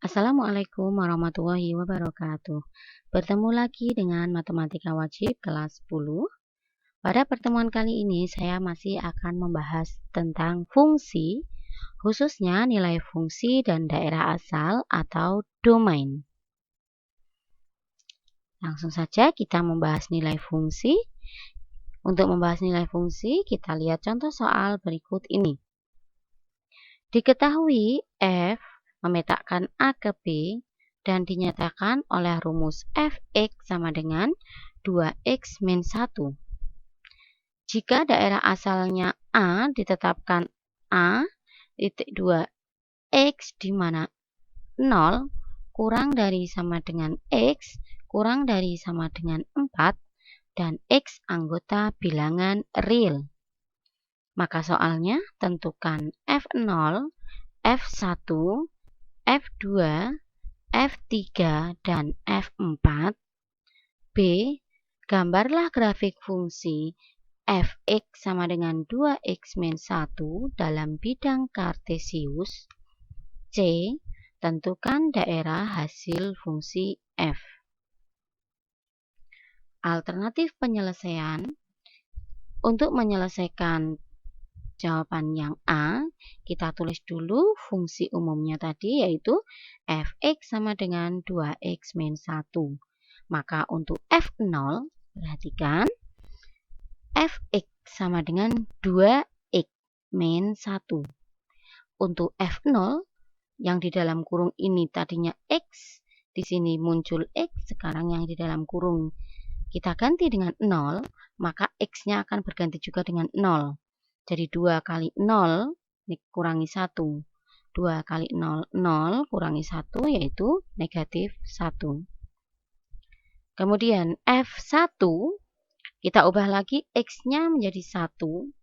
Assalamualaikum warahmatullahi wabarakatuh. Bertemu lagi dengan Matematika Wajib kelas 10. Pada pertemuan kali ini saya masih akan membahas tentang fungsi, khususnya nilai fungsi dan daerah asal atau domain. Langsung saja kita membahas nilai fungsi. Untuk membahas nilai fungsi, kita lihat contoh soal berikut ini. Diketahui F memetakan A ke B dan dinyatakan oleh rumus Fx sama dengan 2x min 1. Jika daerah asalnya A ditetapkan A titik 2x di mana 0 kurang dari sama dengan x kurang dari sama dengan 4 dan x anggota bilangan real. Maka soalnya tentukan F0, F1, F2, F3, dan F4. B. Gambarlah grafik fungsi Fx sama dengan 2x min 1 dalam bidang kartesius. C. Tentukan daerah hasil fungsi F. Alternatif penyelesaian. Untuk menyelesaikan jawaban yang A, kita tulis dulu fungsi umumnya tadi, yaitu Fx sama dengan 2x min 1. Maka untuk F0, perhatikan, Fx sama dengan 2x min 1. Untuk F0, yang di dalam kurung ini tadinya x, di sini muncul x, sekarang yang di dalam kurung kita ganti dengan 0, maka x-nya akan berganti juga dengan 0. Jadi 2 kali 0 kurangi 1. 2 kali 0, 0 kurangi 1 yaitu negatif 1. Kemudian F1 kita ubah lagi x-nya menjadi 1.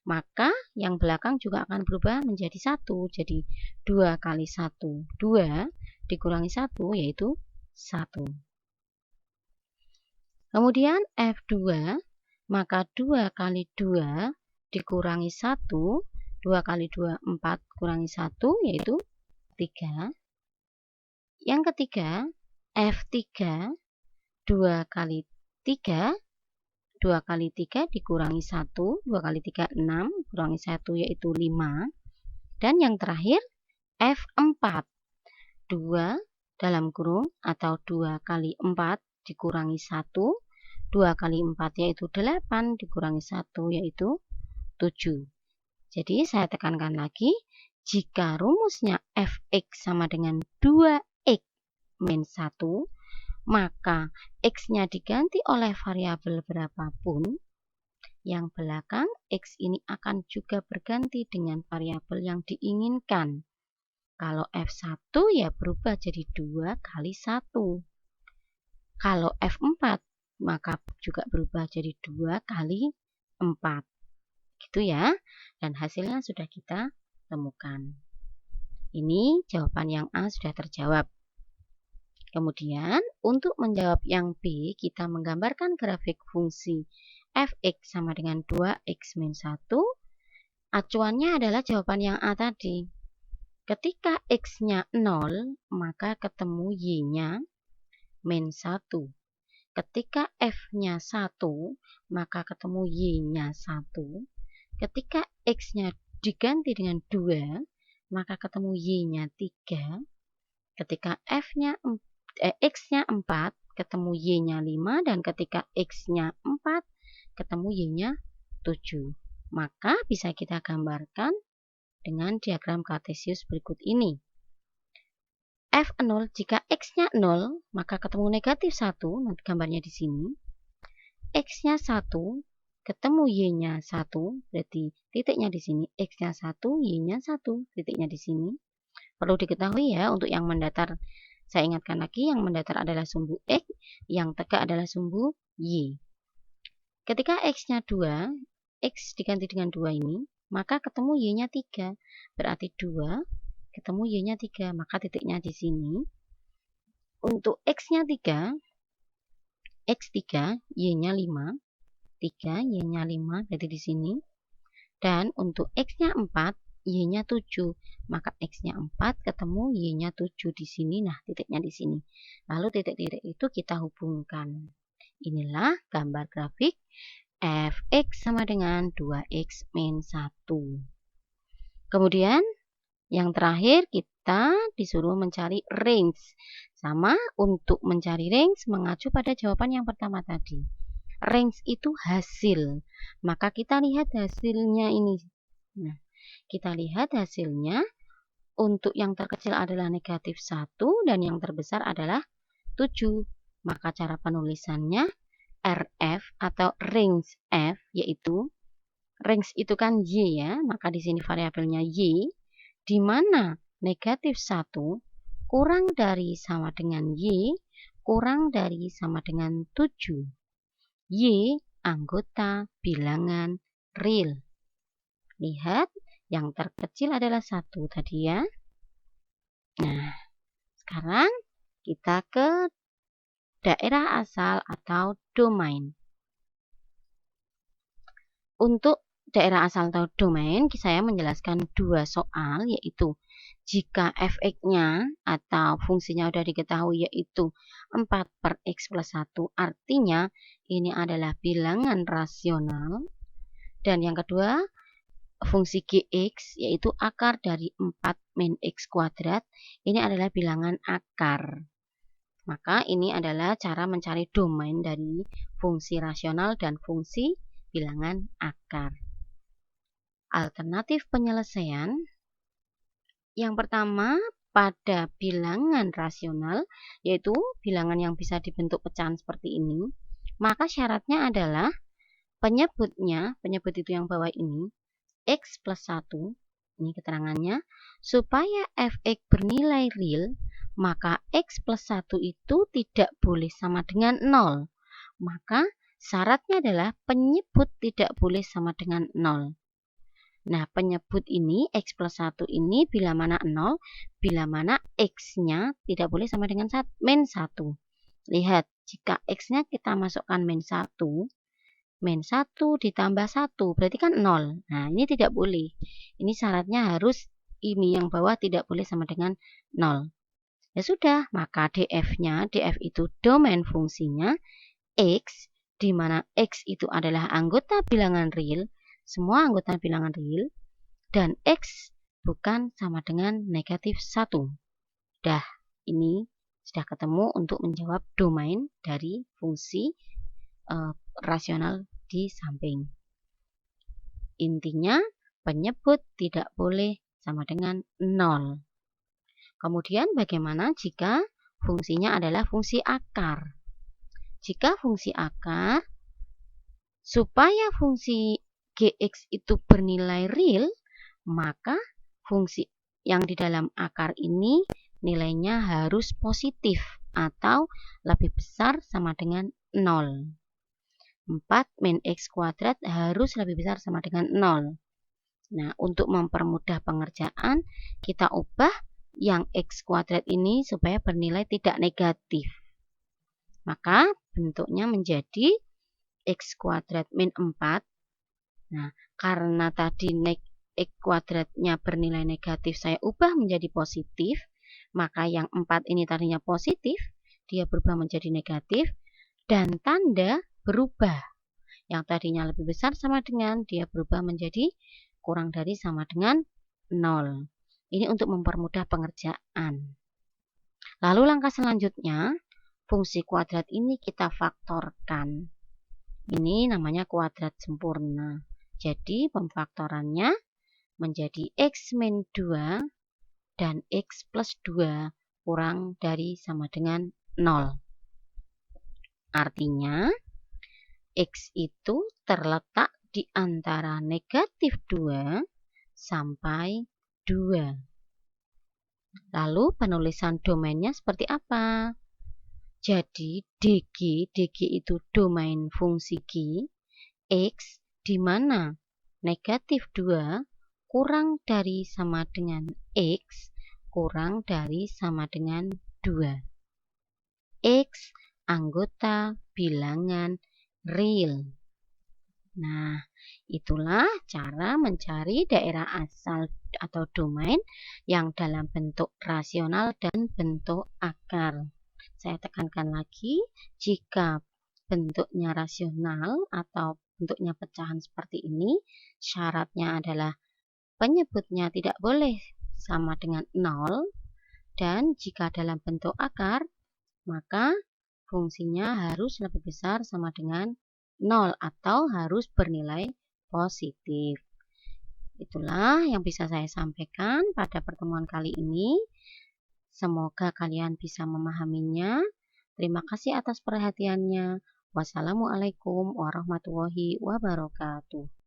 Maka yang belakang juga akan berubah menjadi 1. Jadi 2 kali 1, 2 dikurangi 1 yaitu 1. Kemudian F2 maka 2 kali 2 dikurangi 1, 2 kali 2, 4, kurangi 1, yaitu 3. Yang ketiga, F3, 2 kali 3, 2 kali 3 dikurangi 1, 2 kali 3, 6, kurangi 1, yaitu 5. Dan yang terakhir, F4, 2 dalam kurung atau 2 kali 4 dikurangi 1, 2 kali 4 yaitu 8, dikurangi 1 yaitu 7. Jadi saya tekankan lagi, jika rumusnya Fx sama dengan 2x min 1, maka x-nya diganti oleh variabel berapapun, yang belakang x ini akan juga berganti dengan variabel yang diinginkan. Kalau F1 ya berubah jadi 2 kali 1. Kalau F4 maka juga berubah jadi 2 kali 4. Gitu ya, dan hasilnya sudah kita temukan. Ini jawaban yang A sudah terjawab. Kemudian untuk menjawab yang B, kita menggambarkan grafik fungsi Fx sama dengan 2x min 1. Acuannya adalah jawaban yang A tadi. Ketika x-nya 0, maka ketemu y-nya min 1. Ketika f-nya 1, maka ketemu y-nya 1. Ketika x-nya diganti dengan 2, maka ketemu y-nya 3. Ketika x-nya 4, ketemu y-nya 5. Dan ketika x-nya 4, ketemu y-nya 7. Maka bisa kita gambarkan dengan diagram kartesius berikut ini. F0, jika x-nya 0, maka ketemu negatif 1. Nanti gambarnya di sini. X-nya 1, ketemu y-nya 1, berarti titiknya di sini, x-nya 1, y-nya 1, titiknya di sini. Perlu diketahui ya, untuk yang mendatar, saya ingatkan lagi, yang mendatar adalah sumbu x, yang tegak adalah sumbu y. Ketika x-nya 2, x diganti dengan 2 ini, maka ketemu y-nya 3, berarti 2, ketemu y-nya 3, maka titiknya di sini. Untuk x-nya 3, x3, y-nya 5, 3, y-nya 5, berarti di sini. Dan untuk x-nya 4, Y-nya 7. Maka X-nya 4 ketemu Y-nya 7 di sini. Nah, titiknya di sini. Lalu titik-titik itu kita hubungkan. Inilah gambar grafik f(x) sama dengan 2x min 1. Kemudian yang terakhir kita disuruh mencari range. Sama, untuk mencari range mengacu pada jawaban yang pertama tadi. Range itu hasil. Maka kita lihat hasilnya ini. Nah, kita lihat hasilnya. Untuk yang terkecil adalah negatif 1 dan yang terbesar adalah 7. Maka cara penulisannya RF atau range F, yaitu range itu kan Y ya, maka di sini variabelnya Y, di mana negatif 1 kurang dari sama dengan Y, kurang dari sama dengan 7. Y anggota bilangan real. Lihat, yang terkecil adalah 1 tadi ya. Nah, sekarang kita ke daerah asal atau domain. Untuk daerah asal atau domain, saya menjelaskan 2 soal, yaitu jika f(x)-nya atau fungsinya sudah diketahui yaitu 4/x plus 1, artinya ini adalah bilangan rasional. Dan yang kedua, fungsi gx yaitu akar dari 4 min x kuadrat, ini adalah bilangan akar. Maka ini adalah cara mencari domain dari fungsi rasional dan fungsi bilangan akar. Alternatif penyelesaian. Yang pertama, pada bilangan rasional, yaitu bilangan yang bisa dibentuk pecahan seperti ini, maka syaratnya adalah penyebutnya, penyebut itu yang bawah ini, x plus 1, ini keterangannya, supaya f(x) bernilai real, maka x plus 1 itu tidak boleh sama dengan 0. Maka syaratnya adalah penyebut tidak boleh sama dengan 0. Nah, penyebut ini, x plus 1 ini bila mana 0, bila mana x-nya tidak boleh sama dengan min 1. Lihat, jika x-nya kita masukkan min 1 ditambah 1, berarti kan 0. Nah, ini tidak boleh. Ini syaratnya harus ini yang bawah tidak boleh sama dengan 0. Ya sudah, maka df-nya, df itu domain fungsinya x, di mana x itu adalah anggota bilangan real, semua anggota bilangan real, dan x bukan sama dengan negatif 1. Dah, ini sudah ketemu untuk menjawab domain dari fungsi rasional di samping. Intinya, penyebut tidak boleh sama dengan 0. Kemudian bagaimana jika fungsinya adalah fungsi akar? Jika fungsi akar, supaya fungsi gx itu bernilai real, maka fungsi yang di dalam akar ini nilainya harus positif atau lebih besar sama dengan 0. 4 min x kuadrat harus lebih besar sama dengan 0. Nah, untuk mempermudah pengerjaan, kita ubah yang x kuadrat ini supaya bernilai tidak negatif. Maka bentuknya menjadi x kuadrat min 4. Nah, karena tadi x kuadratnya bernilai negatif, saya ubah menjadi positif. Maka yang 4 ini tadinya positif, dia berubah menjadi negatif. Dan tanda berubah. Yang tadinya lebih besar sama dengan, dia berubah menjadi kurang dari sama dengan 0. Ini untuk mempermudah pengerjaan. Lalu langkah selanjutnya, fungsi kuadrat ini kita faktorkan. Ini namanya kuadrat sempurna. Jadi pemfaktorannya menjadi x min 2 dan x plus 2 kurang dari sama dengan 0. Artinya, x itu terletak di antara negatif 2 sampai 2. Lalu penulisan domainnya seperti apa? Jadi dg itu domain fungsi g, x di mana negatif 2 kurang dari sama dengan x kurang dari sama dengan 2. X anggota bilangan real. Nah, itulah cara mencari daerah asal atau domain yang dalam bentuk rasional dan bentuk akar. Saya tekankan lagi, jika bentuknya rasional atau bentuknya pecahan seperti ini, syaratnya adalah penyebutnya tidak boleh sama dengan 0, dan jika dalam bentuk akar, maka fungsinya harus lebih besar sama dengan 0 atau harus bernilai positif. Itulah yang bisa saya sampaikan pada pertemuan kali ini. Semoga kalian bisa memahaminya. Terima kasih atas perhatiannya. Wassalamualaikum warahmatullahi wabarakatuh.